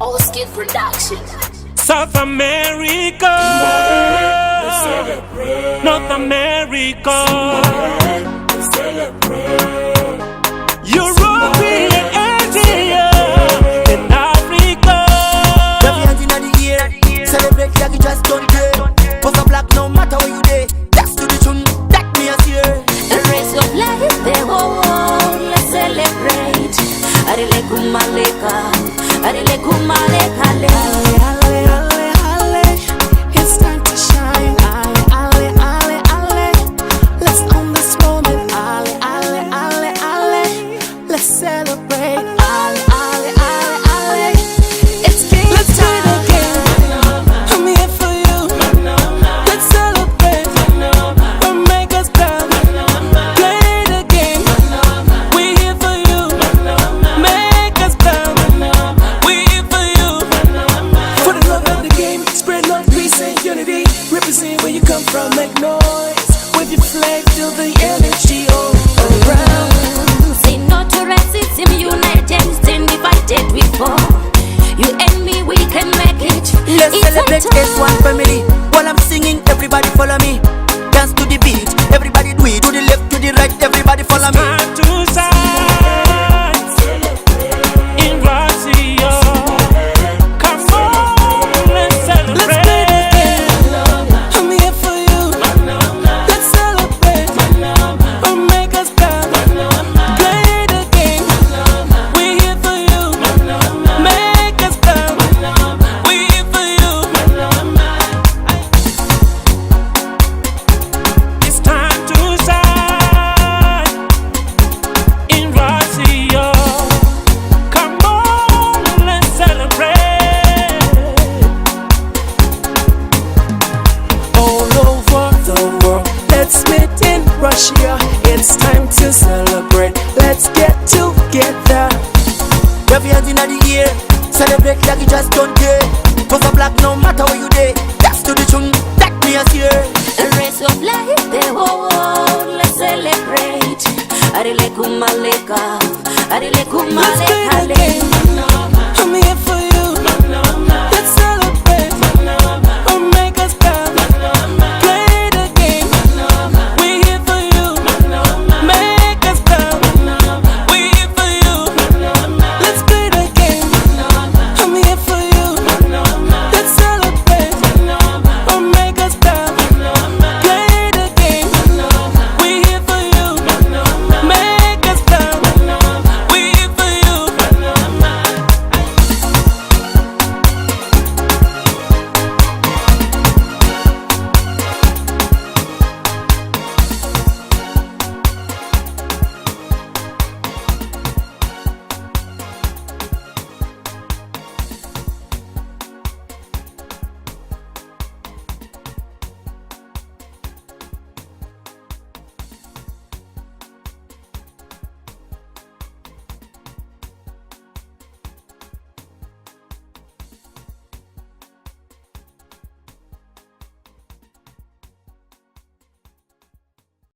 All-Skid Production. South America, North America, European Asia, and Africa. Wave your hands in the air, celebrate like you just don't care. Post a black no matter where you day. That's to the tune, that me as here. The race of life, the whole world, let's celebrate. Arile kumaleka, arile kumaleka, Ale, ale, ale, it's time to shine. Ale, ale, ale, ale, let's own this moment. Ale, ale, ale, ale, let's celebrate. Ale, ale, ale, ale, it's game time. Let's do it again. I'm here for you. Let's celebrate. We'll make us proud. Play the game. We're here for you. Make us proud. We're here for you. For the love of the game, spread love, peace, and unity. Represent where you come from, make noise. Wave your flag, feel the energy all around. Say no to racism, united, stand divided we fall. You and me, we can make it. Let's It's celebrate a as one family. While I'm singing, everybody follow me. Dance to the beat, everybody do it. To the left, to the right, everybody follow me. Time to shine in Russia. Come on, let's celebrate. I'm here for you. Let's celebrate. We'll make us proud. Play the game. We're here for you. Make us proud. We're here for you. It's time to shine in Russia. Come on, let's celebrate. All over the world, let's meet in Russia. It's time to celebrate. Let's get together. Wave your hands in the air, celebrate like you just don't care. Post a black no matter where you day. That's to the tune, that me as here. The race of life, the whole world, let's celebrate. Arile kumaleka, arile Let's play kumaleka, the game. I'm here for